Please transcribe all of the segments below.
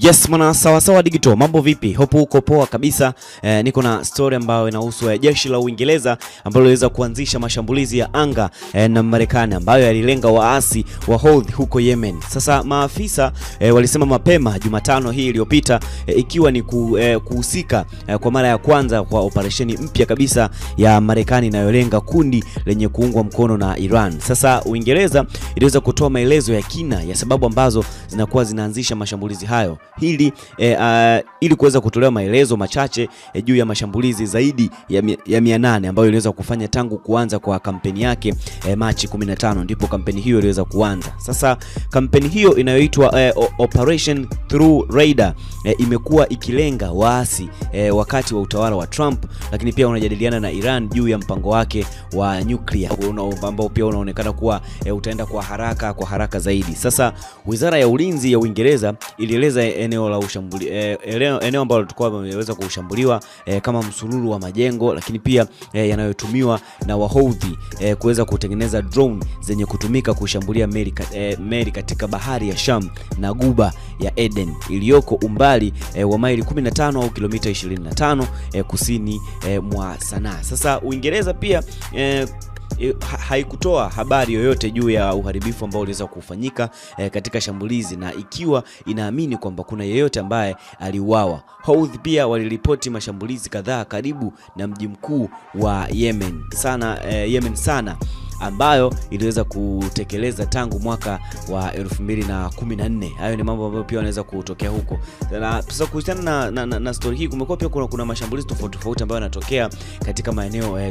Yes mwana sawa digital, mambo vipi? Hope uko poa kabisa. Niko na story ambayo inahusu jeshi la Uingereza ambalo liweza kuanzisha mashambulizi ya anga na Marekani ambayo yalilenga waasi wa Houthi huko Yemen. Sasa maafisa walisema mapema Jumatano hii iliyopita ikiwa ni kuhusika kwa mara ya kwanza kwa operesheni mpya kabisa ya Marekani inayolenga kundi lenye kuungwa mkono na Iran. Sasa Uingereza iliweza kutoa maelezo ya kina ya sababu ambazo zinakuwa zinaanzisha mashambulizi hayo. Ili kuweza kutolewa maelezo machache juu ya mashambulizi zaidi ya 800 ambayo iliweza kufanya tangu kuanza kwa kampeni yake Machi 15 ndipo kampeni hiyo iliweza kuanza. Sasa kampeni hiyo inayoitwa Operation True Raider imekuwa ikilenga waasi wakati wa utawala wa Trump, lakini pia unajadiliana na Iran juu ya mpango wake wa nuclear ambao pia unaonekana kuwa utaenda kwa haraka zaidi. Sasa Wizara ya Ulinzi ya Uingereza ilieleza eneo la eneo ambalo lilikuwa limeweza kushambuliwa kama msururu wa majengo, lakini pia yanayotumiwa na Wahouthi kuweza kutengeneza drone zenye kutumika kushambulia meli katika bahari ya Sham na Guba ya Eden iliyoko umbali wa maili 15 au kilomita 25 kusini mwa Sanaa. Sasa Uingereza pia haikutoa habari yoyote juu ya uharibifu ambao uliweza kufanyika katika shambulizi, na ikiwa inaamini kwamba kuna yeyote ambaye aliuawa. Houthi pia waliripoti mashambulizi kadhaa karibu na mji mkuu wa Yemen Sana ambayo iliweza kutekeleza tangu mwaka wa 2014. Hayo ni mambo ambayo pia yanaweza kutokea huko. Na sasa kuhusiana na story hii kumekuwa pia kuna mashambulizi tofauti ambayo yanatokea katika maeneo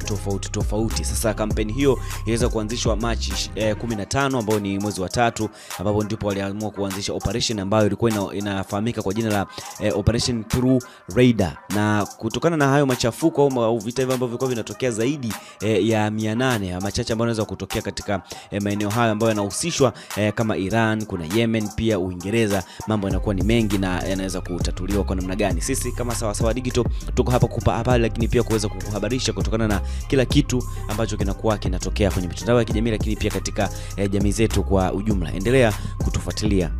tofauti. Sasa kampeni hiyo iliweza kuanzishwa Machi 15 ambao ni mwezi wa 3, ambapo ndipo waliamua kuanzisha operation ambayo ilikuwa inafahamika kwa jina la Operation True Raider. Na kutokana na hayo machafuko au vita hivyo ambavyo vilikuwa vinatokea zaidi ya 800 machache ambayo yanaweza kutokea katika maeneo hayo ambayo yanahusishwa kama Iran, kuna Yemen, pia Uingereza, mambo yanakuwa ni mengi na yanaweza kutatuliwa kwa namna gani. Sisi kama sawa digital tuko hapa kukupa habari, lakini pia kuweza kukuhabarisha kutokana na kila kitu ambacho kinakuwa kinatokea kwenye mitandao ya kijamii, lakini pia katika jamii zetu kwa ujumla. Endelea kutufuatilia.